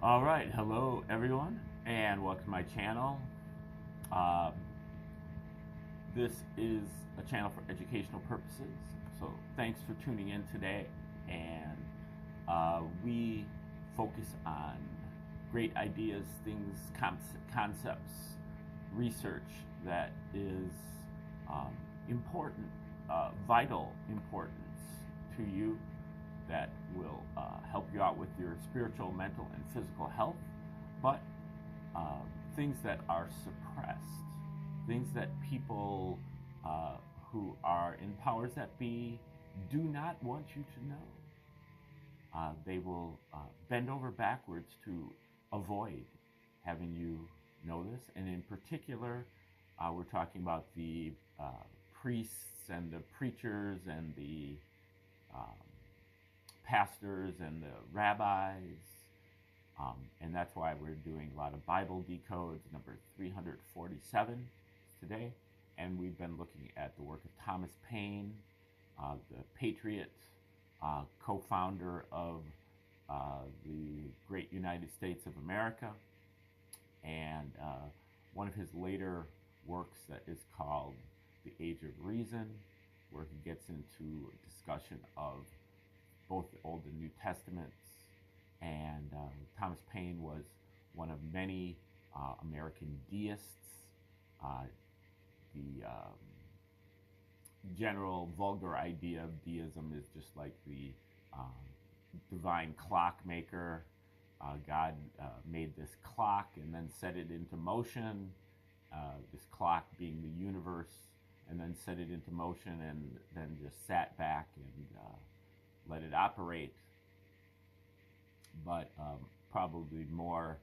All right, hello everyone, and welcome to my channel. Uh, this is a channel for educational purposes, so thanks for tuning in today. And we focus on great ideas, things, concepts, research that is important, vital importance to you, that will help you out with your spiritual, mental, and physical health, but things that are suppressed, things that people who are in powers that be do not want you to know. They will bend over backwards to avoid having you know this. And in particular, we're talking about the priests and the preachers and the pastors and the rabbis, and that's why we're doing a lot of Bible decodes, number 347 today. And we've been looking at the work of Thomas Paine, the patriot, co-founder of the great United States of America, and one of his later works that is called The Age of Reason, where he gets into a discussion of both the Old and New Testaments. And Thomas Paine was one of many American deists. The general vulgar idea of deism is just like the divine clockmaker. God made this clock and then set it into motion, this clock being the universe, and then set it into motion and then just sat back and let it operate. But probably more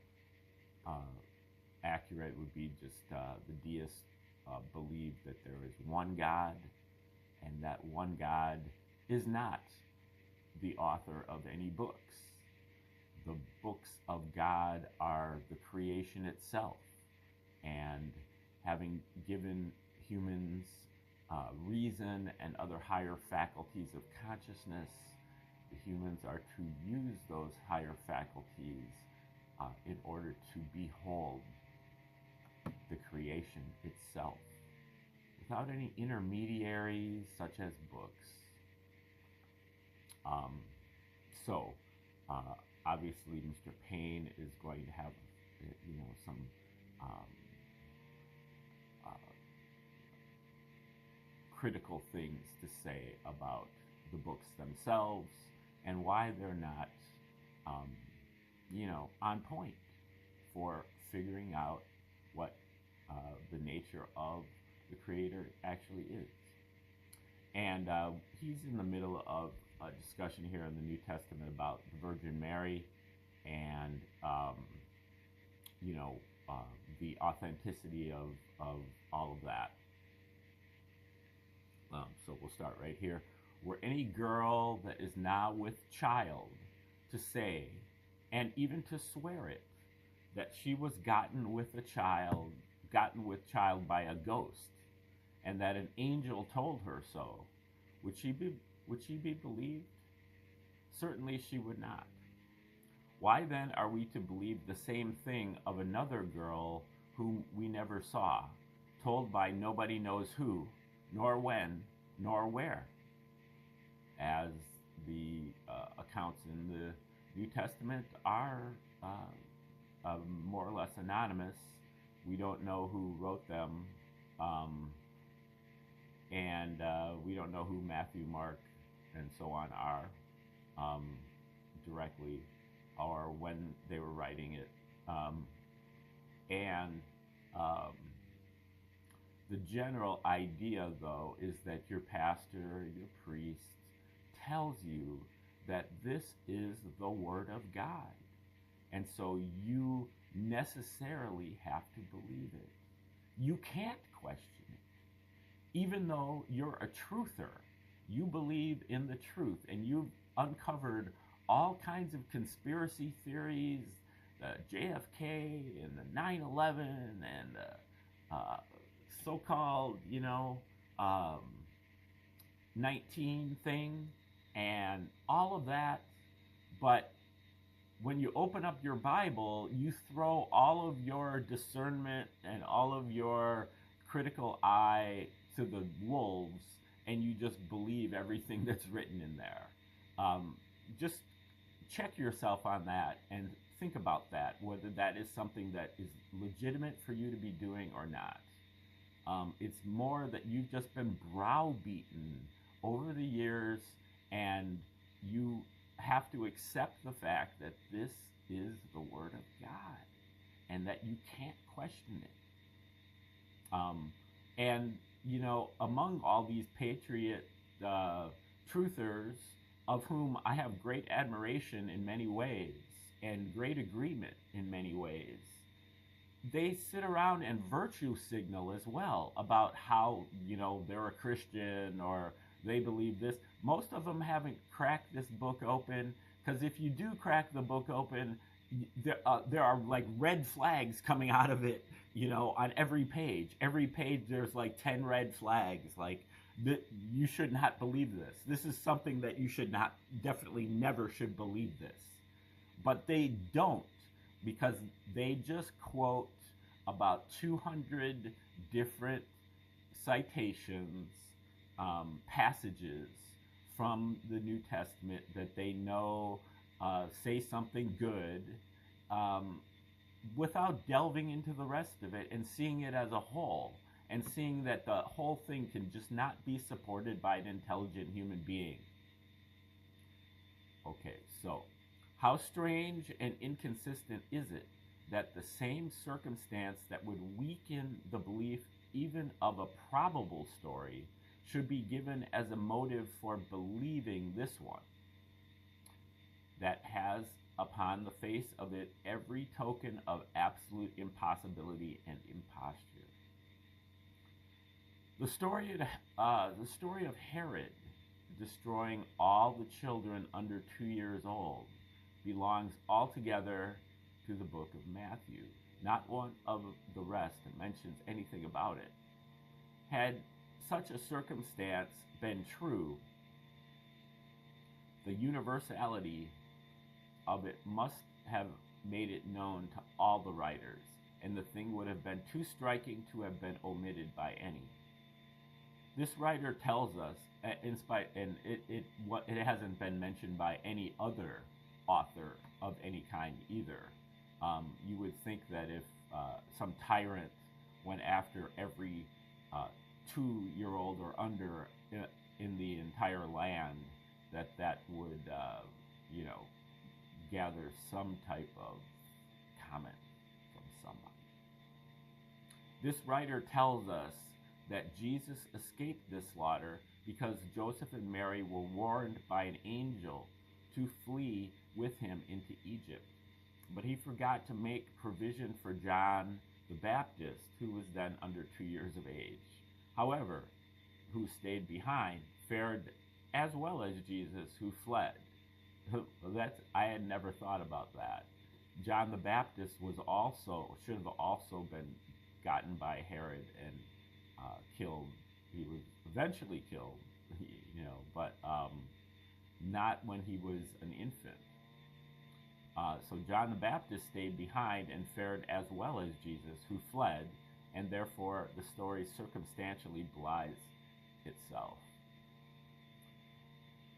accurate would be just the deists believe that there is one God, and that one God is not the author of any books. The books of God are the creation itself, and having given humans reason and other higher faculties of consciousness, the humans are to use those higher faculties in order to behold the creation itself without any intermediaries such as books. So obviously Mr. Paine is going to have some critical things to say about the books themselves and why they're not on point for figuring out what the nature of the Creator actually is. And he's in the middle of a discussion here in the New Testament about the Virgin Mary and the authenticity of all of that. So we'll start right here. Were any girl that is now with child to say, and even to swear it, that she was gotten with child by a ghost, and that an angel told her so, would she be believed? Certainly she would not. Why then are we to believe the same thing of another girl whom we never saw, told by nobody knows who, nor when, nor where? As the accounts in the New Testament are more or less anonymous. We don't know who wrote them, and we don't know who Matthew, Mark, and so on are directly, or when they were writing it. The general idea, though, is that your pastor, your priest, tells you that this is the Word of God. And so you necessarily have to believe it. You can't question it. Even though you're a truther, you believe in the truth, and you've uncovered all kinds of conspiracy theories, the JFK and the 9/11 and the so-called, 19 thing and all of that, but when you open up your Bible, you throw all of your discernment and all of your critical eye to the wolves, and you just believe everything that's written in there. Just check yourself on that and think about that, whether that is something that is legitimate for you to be doing or not. It's more that you've just been browbeaten over the years, and you have to accept the fact that this is the Word of God and that you can't question it. And, you know, among all these patriot truthers, of whom I have great admiration in many ways and great agreement in many ways, they sit around and virtue signal as well about how, you know, they're a Christian or they believe this. Most of them haven't cracked this book open, because if you do crack the book open, there are like red flags coming out of it, you know, on every page. Every page there's like 10 red flags, like, you should not believe this. This is something that you should not, definitely never should believe this. But they don't, because they just quote about 200 different citations, passages from the New Testament that they know say something good, without delving into the rest of it and seeing it as a whole, and seeing that the whole thing can just not be supported by an intelligent human being. Okay, so how strange and inconsistent is it that the same circumstance that would weaken the belief even of a probable story should be given as a motive for believing this one, that has upon the face of it every token of absolute impossibility and imposture. The story of Herod destroying all the children under 2 years old belongs altogether to the book of Matthew. Not one of the rest mentions anything about it. Had such a circumstance been true, the universality of it must have made it known to all the writers, and the thing would have been too striking to have been omitted by any. This writer tells us, it hasn't been mentioned by any other author of any kind either. You would think that if some tyrant went after every 2-year-old or under in the entire land, that would, gather some type of comment from somebody. This writer tells us that Jesus escaped this slaughter because Joseph and Mary were warned by an angel to flee with him into Egypt. But he forgot to make provision for John the Baptist, who was then under 2 years of age. However, who stayed behind, fared as well as Jesus, who fled. I had never thought about that. John the Baptist should have also been gotten by Herod and killed. He was eventually killed, but not when he was an infant. So John the Baptist stayed behind and fared as well as Jesus, who fled, and therefore the story circumstantially belies itself.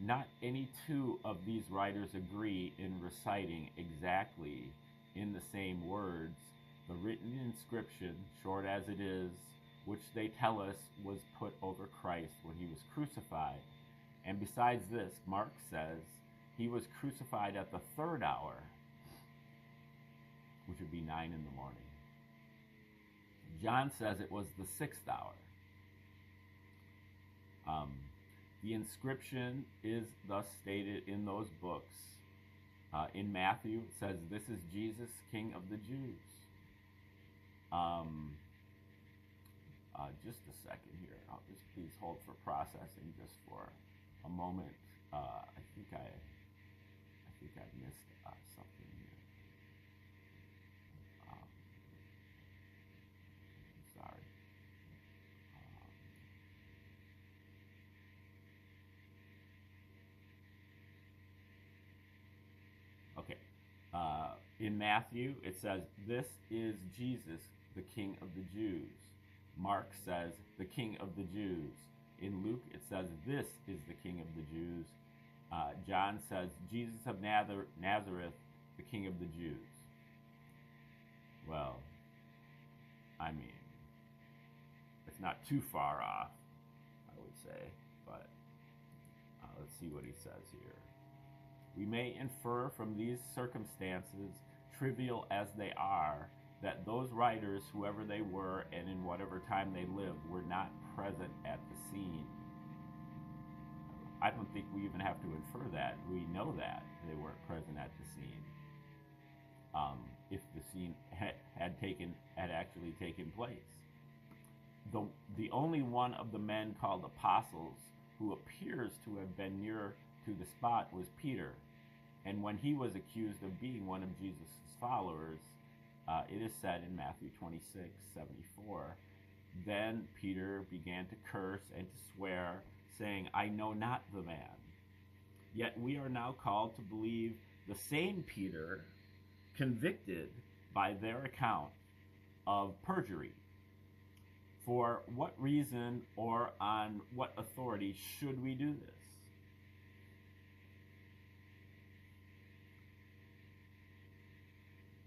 Not any two of these writers agree in reciting exactly in the same words the written inscription, short as it is, which they tell us was put over Christ when he was crucified. And besides this, Mark says he was crucified at the 3rd hour, which would be 9 in the morning. John says it was the 6th hour. The inscription is thus stated in those books. In Matthew, it says, "This is Jesus, King of the Jews." Just a second here. I'll just please hold for processing just for a moment. I think I missed something here. Sorry. Okay. In Matthew, it says, "This is Jesus, the King of the Jews." Mark says, "the King of the Jews." In Luke, it says, "This is the King of the Jews." John says, "Jesus of Nazareth, the King of the Jews." Well, I mean, it's not too far off, I would say, but let's see what he says here. "We may infer from these circumstances, trivial as they are, that those writers, whoever they were and in whatever time they lived, were not present at the scene." I don't think we even have to infer that. We know that they weren't present at the scene. If the scene had actually taken place. The only one of the men called apostles who appears to have been near to the spot was Peter. And when he was accused of being one of Jesus' followers, it is said in Matthew 26:74, "Then Peter began to curse and to swear, saying, 'I know not the man.' Yet we are now called to believe the same Peter convicted by their account of perjury. For what reason or on what authority should we do this?"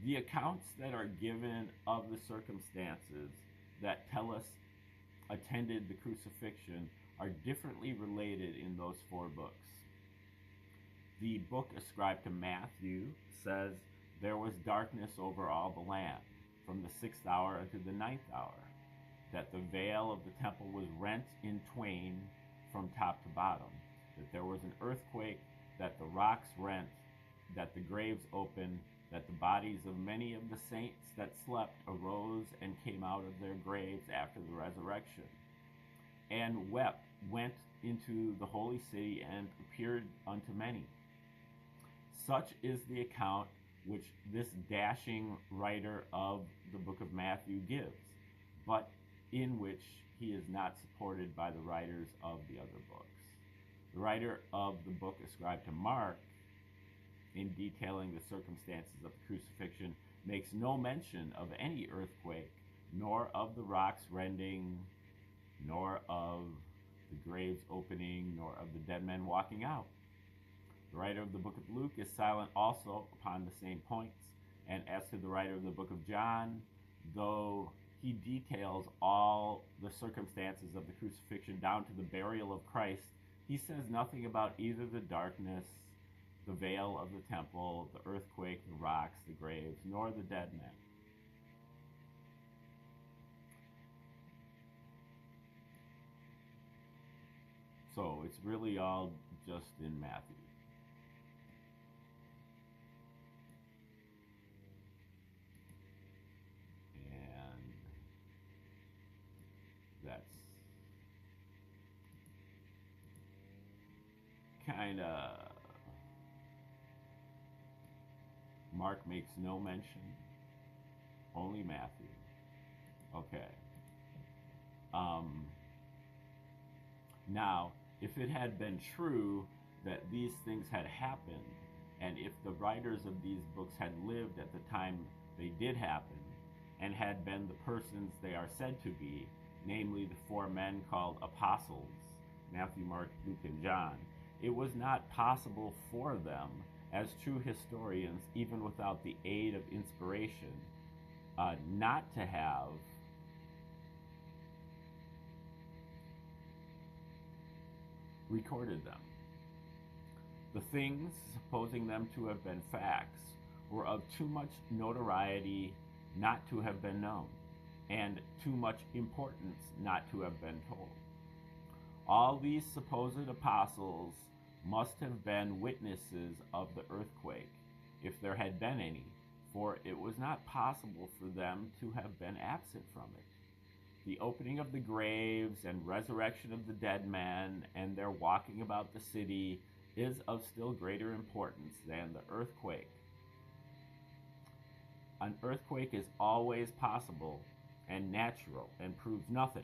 The accounts that are given of the circumstances that tell us attended the crucifixion are differently related in those four books. The book ascribed to Matthew says, "There was darkness over all the land, from the 6th hour unto the 9th hour, that the veil of the temple was rent in twain from top to bottom, that there was an earthquake, that the rocks rent, that the graves opened, that the bodies of many of the saints that slept arose and came out of their graves after the resurrection, and went into the holy city and appeared unto many." Such is the account which this dashing writer of the book of Matthew gives, but in which he is not supported by the writers of the other books. The writer of the book ascribed to Mark, in detailing the circumstances of the crucifixion, makes no mention of any earthquake, nor of the rocks rending, nor of the graves opening, nor of the dead men walking out. The writer of the book of Luke is silent also upon the same points, and as to the writer of the book of John, though he details all the circumstances of the crucifixion down to the burial of Christ, he says nothing about either the darkness, the veil of the temple, the earthquake, the rocks, the graves, nor the dead men. So it's really all just in Matthew. And that's kind of, Mark makes no mention, only Matthew. Okay. Now, if it had been true that these things had happened, and if the writers of these books had lived at the time they did happen, and had been the persons they are said to be, namely the four men called apostles, Matthew, Mark, Luke, and John, it was not possible for them, as true historians, even without the aid of inspiration, not to have recorded them. The things, supposing them to have been facts, were of too much notoriety not to have been known, and too much importance not to have been told. All these supposed apostles must have been witnesses of the earthquake, if there had been any, for it was not possible for them to have been absent from it. The opening of the graves and resurrection of the dead men and their walking about the city is of still greater importance than the earthquake. An earthquake is always possible and natural and proves nothing,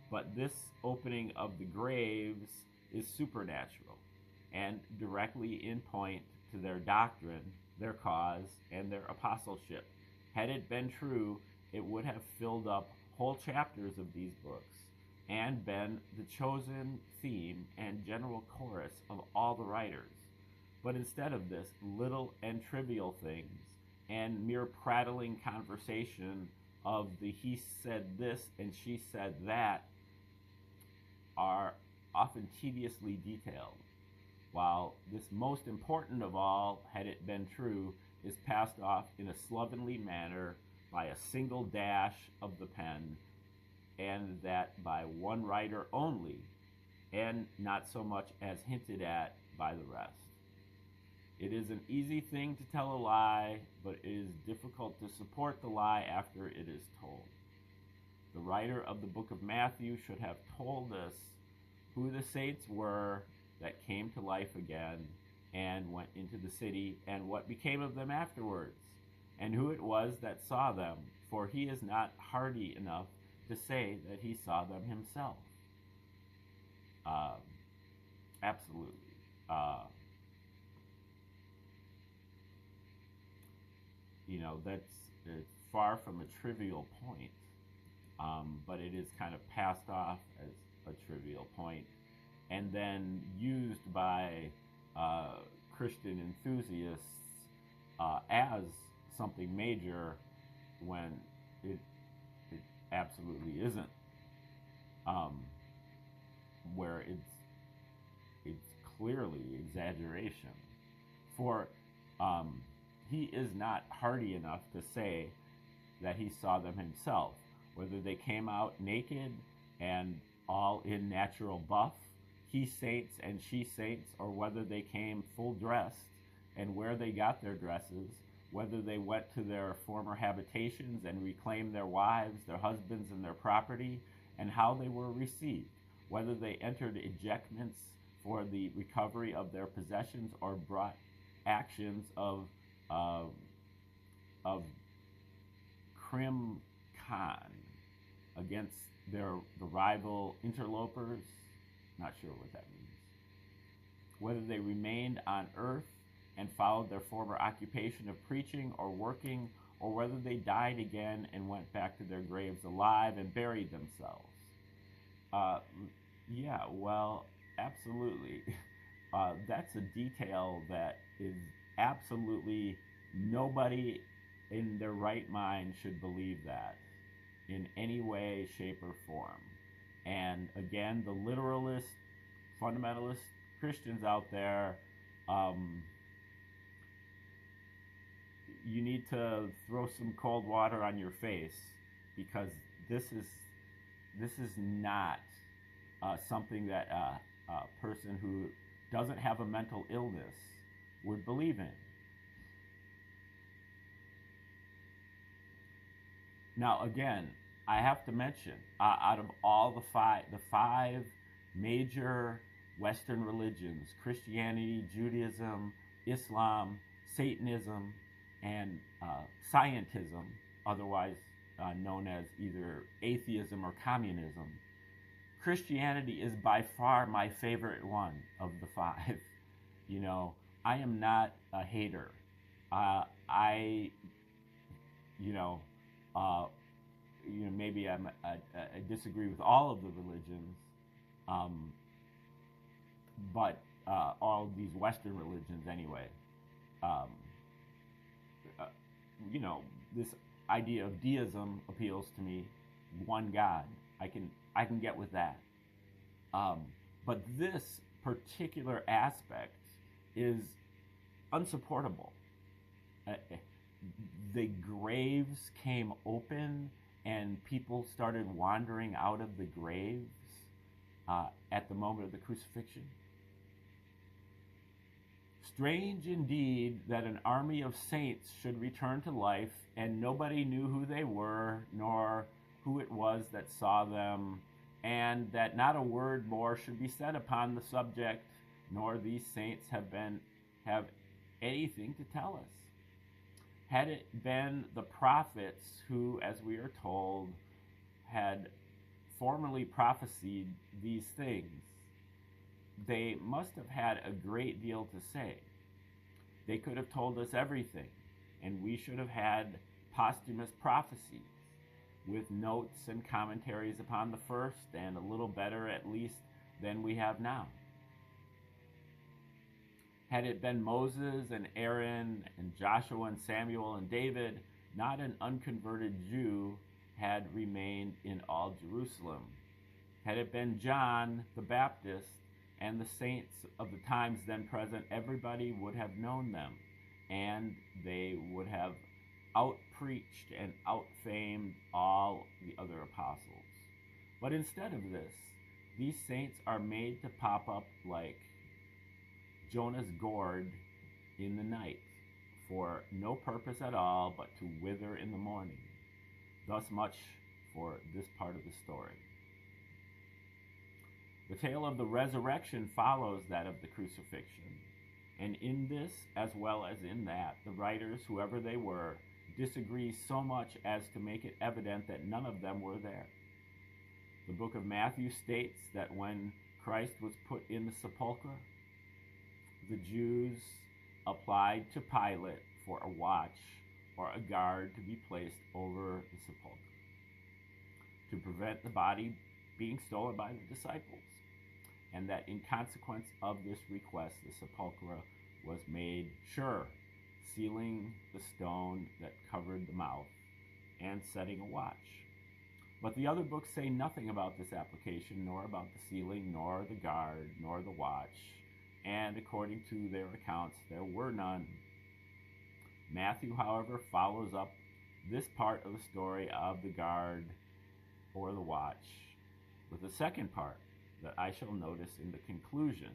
but this opening of the graves is supernatural and directly in point to their doctrine their cause and their apostleship. Had it been true, it would have filled up whole chapters of these books and been the chosen theme and general chorus of all the writers. But instead of this, little and trivial things and mere prattling conversation of the he said this and she said that are often tediously detailed, while this most important of all, had it been true, is passed off in a slovenly manner by a single dash of the pen, and that by one writer only, and not so much as hinted at by the rest. It is an easy thing to tell a lie, but it is difficult to support the lie after it is told. The writer of the book of Matthew should have told us who the saints were that came to life again and went into the city, and what became of them afterwards, and who it was that saw them, for he is not hardy enough to say that he saw them himself. Absolutely. It's far from a trivial point, but it is kind of passed off as a trivial point, and then used by Christian enthusiasts as something major when it absolutely isn't. Where it's clearly exaggeration. For he is not hardy enough to say that he saw them himself, whether they came out naked and all in natural buff, he saints and she saints, or whether they came full dressed, and where they got their dresses, whether they went to their former habitations and reclaimed their wives, their husbands, and their property, and how they were received, whether they entered ejectments for the recovery of their possessions, or brought actions of crim con against the rival interlopers. Not sure what that means. Whether they remained on earth and followed their former occupation of preaching or working, or whether they died again and went back to their graves alive and buried themselves. Yeah, well, absolutely. That's a detail that is absolutely nobody in their right mind should believe that in any way, shape, or form. And again, the literalist, fundamentalist Christians out there, you need to throw some cold water on your face, because this is not something that a person who doesn't have a mental illness would believe in. Now, again, I have to mention, out of all the five major Western religions, Christianity, Judaism, Islam, Satanism, and scientism, otherwise known as either atheism or communism, Christianity is by far my favorite one of the five. I am not a hater. Maybe I disagree with all of the religions, but all of these Western religions anyway. This idea of deism appeals to me. One God, I can get with that. But this particular aspect is unsupportable. The graves came open and people started wandering out of the graves at the moment of the crucifixion. Strange indeed that an army of saints should return to life, and nobody knew who they were, nor who it was that saw them, and that not a word more should be said upon the subject, nor these saints have anything to tell us. Had it been the prophets who, as we are told, had formerly prophesied these things, they must have had a great deal to say. They could have told us everything, and we should have had posthumous prophecies with notes and commentaries upon the first, and a little better at least than we have now. Had it been Moses and Aaron and Joshua and Samuel and David, not an unconverted Jew had remained in all Jerusalem. Had it been John the Baptist and the saints of the times then present, everybody would have known them, and they would have out-preached and out-famed all the other apostles. But instead of this, these saints are made to pop up like Jonah's gourd in the night, for no purpose at all but to wither in the morning. Thus much for this part of the story. The tale of the resurrection follows that of the crucifixion, and in this, as well as in that, the writers, whoever they were, disagree so much as to make it evident that none of them were there. The book of Matthew states that when Christ was put in the sepulchre, the Jews applied to Pilate for a watch or a guard to be placed over the sepulchre to prevent the body being stolen by the disciples, and that in consequence of this request, the sepulchre was made sure, sealing the stone that covered the mouth and setting a watch. But the other books say nothing about this application, nor about the sealing, nor the guard, nor the watch, and according to their accounts, there were none. Matthew, however, follows up this part of the story of the guard or the watch with the second part that I shall notice in the conclusion,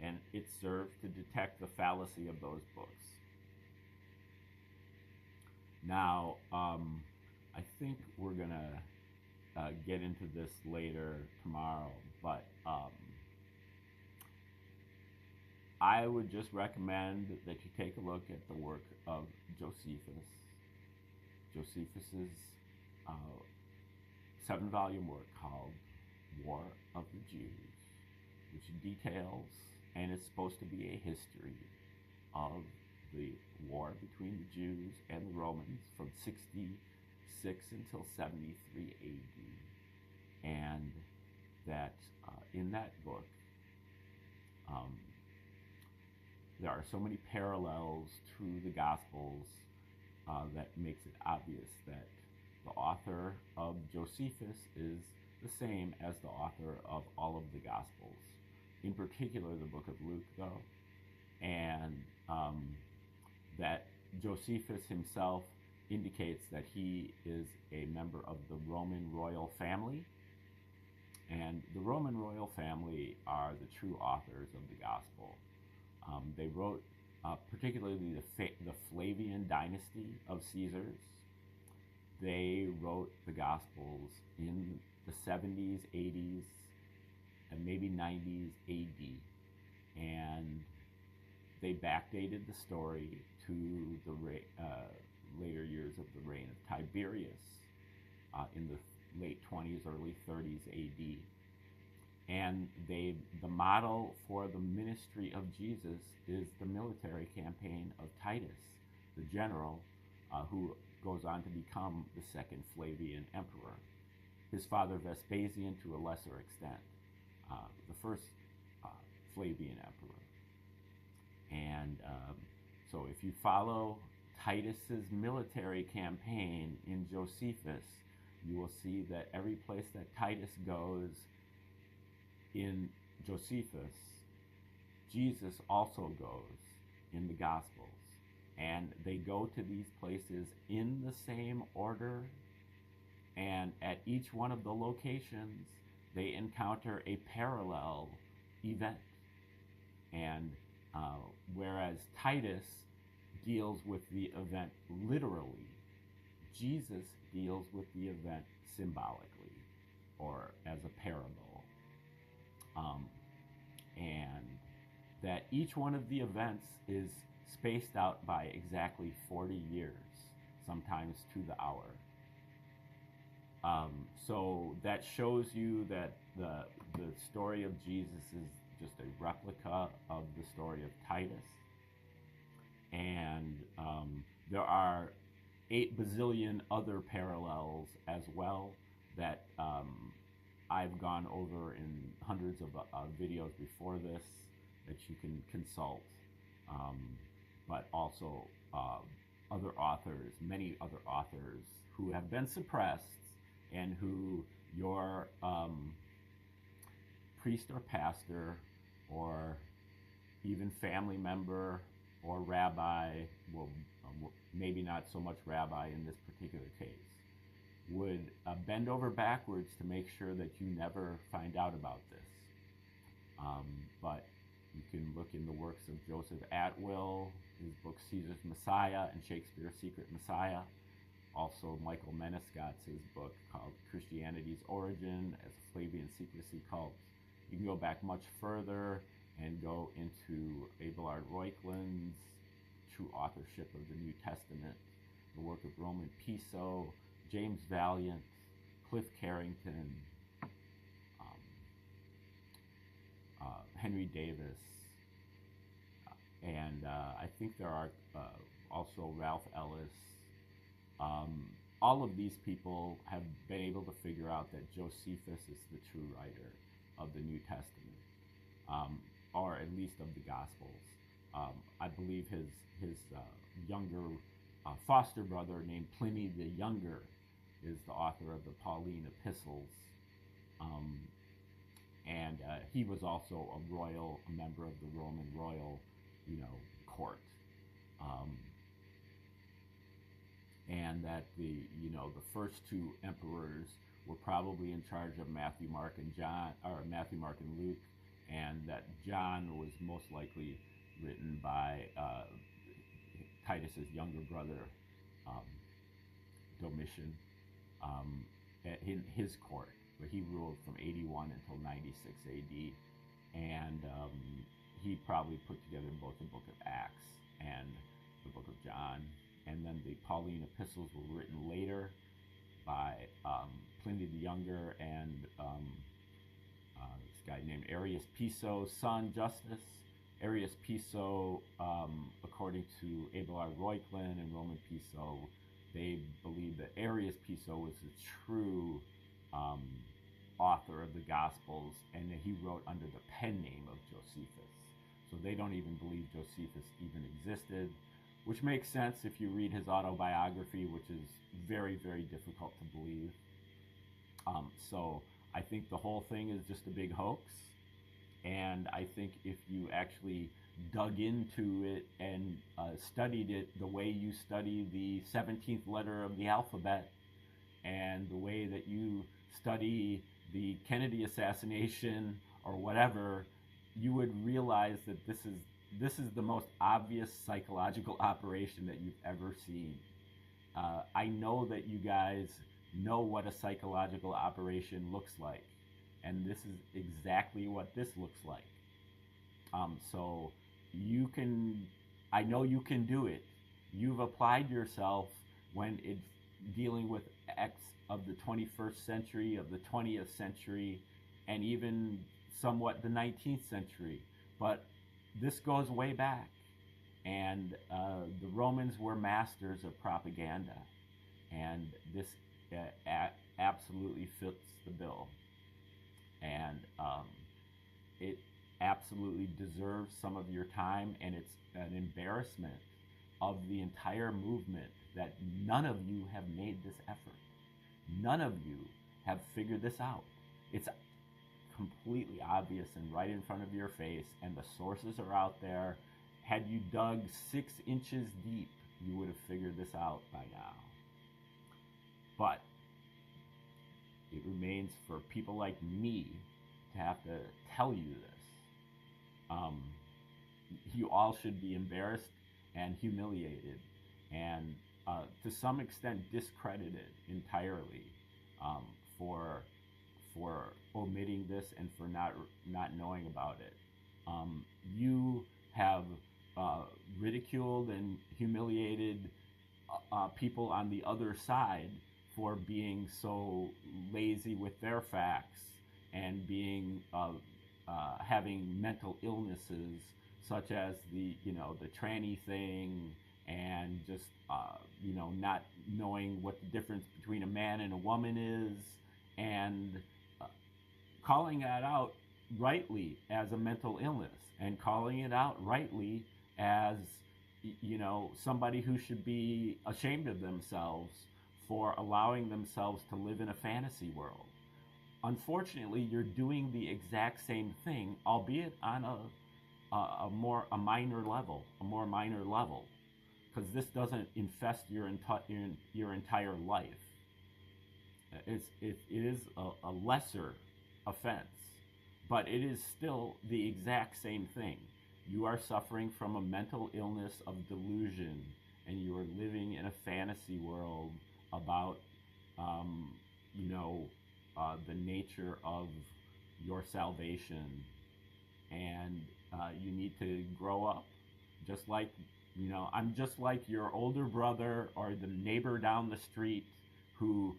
and it serves to detect the fallacy of those books. Now, I think we're going to get into this later tomorrow, but I would just recommend that you take a look at the work of Josephus. Josephus's 7-volume work called War of the Jews, which details, and it's supposed to be a history of the war between the Jews and the Romans from 66 until 73 AD. And that in that book, there are so many parallels to the Gospels that makes it obvious that the author of Josephus is the same as the author of all of the Gospels, in particular the book of Luke, though, and that Josephus himself indicates that he is a member of the Roman royal family, and the Roman royal family are the true authors of the Gospel. They wrote particularly the Flavian dynasty of Caesars. They wrote the Gospels in the 70s, 80s, and maybe 90s AD, and they backdated the story to the later years of the reign of Tiberius in the late 20s, early 30s AD. And the model for the ministry of Jesus is the military campaign of Titus, the general, who goes on to become the second Flavian emperor. His father Vespasian to a lesser extent, the first Flavian emperor. And so if you follow Titus's military campaign in Josephus, you will see that every place that Titus goes in Josephus, Jesus also goes in the Gospels. And they go to these places in the same order, and at each one of the locations, they encounter a parallel event. And whereas Titus deals with the event literally, Jesus deals with the event symbolically, or as a parable. And that each one of the events is spaced out by exactly 40 years, sometimes to the hour. So that shows you that the story of Jesus is just a replica of the story of Titus. And there are 8 bazillion other parallels as well that I've gone over in hundreds of videos before this that you can consult, but also other authors, many other authors who have been suppressed and who your priest or pastor or even family member or rabbi, well, maybe not so much rabbi in this particular case, would bend over backwards to make sure that you never find out about this. But you can look in the works of Joseph Atwill, his book Caesar's Messiah and Shakespeare's Secret Messiah. Also Michael Menescot's his book called Christianity's Origin as a Flavian Secrecy Cult. You can go back much further and go into Abelard Reuchlin's true authorship of the New Testament, the work of Roman Piso, James Valiant, Cliff Carrington, Henry Davis, and I think there are also Ralph Ellis. All of these people have been able to figure out that Josephus is the true writer of the New Testament, or at least of the Gospels. I believe his younger foster brother named Pliny the Younger is the author of the Pauline epistles, and he was also a member of the Roman royal, court, and that the first 2 emperors were probably in charge of Matthew, Mark, and Luke, and that John was most likely written by Titus's younger brother, Domitian, in his court, where he ruled from 81 until 96 AD, and he probably put together both the book of Acts and the book of John, and then the Pauline epistles were written later by Pliny the Younger and this guy named Arius Piso's son, Justus. Arius Piso, according to Abelard Reuchlin and Roman Piso, they believe that Arius Piso was the true author of the Gospels, and that he wrote under the pen name of Josephus. So they don't even believe Josephus even existed, which makes sense if you read his autobiography, which is very, very difficult to believe. So I think the whole thing is just a big hoax. And I think if you actually dug into it and studied it the way you study the 17th letter of the alphabet, and the way that you study the Kennedy assassination or whatever, you would realize that this is the most obvious psychological operation that you've ever seen. I know that you guys know what a psychological operation looks like, and this is exactly what this looks like. So I know you can do it. You've applied yourself when it's dealing with X of the 21st century, of the 20th century, and even somewhat the 19th century. But this goes way back. And the Romans were masters of propaganda. And this absolutely fits the bill. And it absolutely deserves some of your time, and it's an embarrassment of the entire movement that none of you have made this effort. None of you have figured this out. It's completely obvious and right in front of your face, and the sources are out there. Had you dug 6 inches deep, you would have figured this out by now. But it remains for people like me to have to tell you this. You all should be embarrassed and humiliated, and to some extent discredited entirely for omitting this and for not knowing about it. You have ridiculed and humiliated people on the other side for being so lazy with their facts and being having mental illnesses such as the the tranny thing, and just not knowing what the difference between a man and a woman is, and uh, calling that out rightly as a mental illness, and calling it out rightly as somebody who should be ashamed of themselves for allowing themselves to live in a fantasy world. Unfortunately, you're doing the exact same thing, albeit on a more minor level, because this doesn't infest your entire life. It is a lesser offense, but it is still the exact same thing. You are suffering from a mental illness of delusion, and you are living in a fantasy world about, the nature of your salvation, and you need to grow up. Just like, I'm just like your older brother or the neighbor down the street who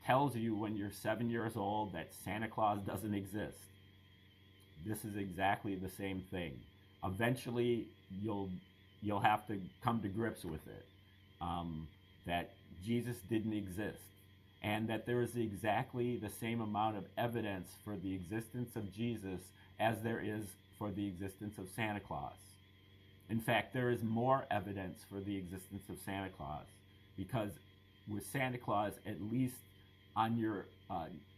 tells you when you're 7 years old that Santa Claus doesn't exist. This is exactly the same thing. Eventually, you'll have to come to grips with it, that Jesus didn't exist, and that there is exactly the same amount of evidence for the existence of Jesus as there is for the existence of Santa Claus. In fact, there is more evidence for the existence of Santa Claus, because with Santa Claus, at least on your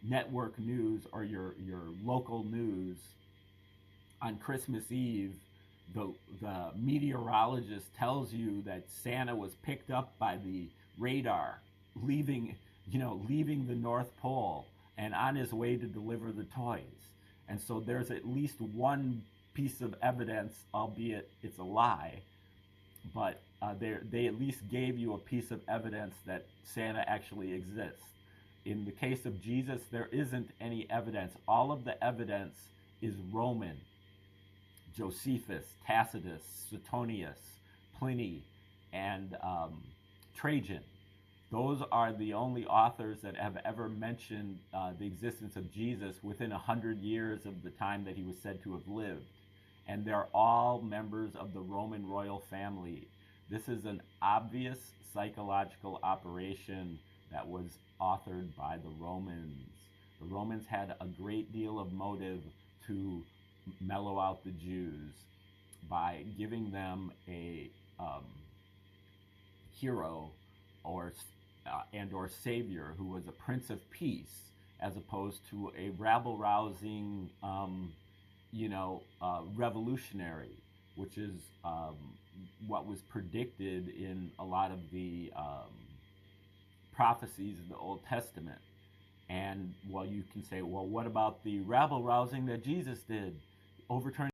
network news or your local news, on Christmas Eve, the meteorologist tells you that Santa was picked up by the radar, leaving the North Pole and on his way to deliver the toys. And so there's at least one piece of evidence, albeit it's a lie, but they at least gave you a piece of evidence that Santa actually exists. In the case of Jesus, there isn't any evidence. All of the evidence is Roman. Josephus, Tacitus, Suetonius, Pliny, and Trajan. Those are the only authors that have ever mentioned the existence of Jesus within 100 years of the time that he was said to have lived. And they're all members of the Roman royal family. This is an obvious psychological operation that was authored by the Romans. The Romans had a great deal of motive to mellow out the Jews by giving them a hero or savior who was a prince of peace, as opposed to a rabble-rousing revolutionary, which is what was predicted in a lot of the prophecies in the Old Testament. And you can say, well, what about the rabble-rousing that Jesus did, overturning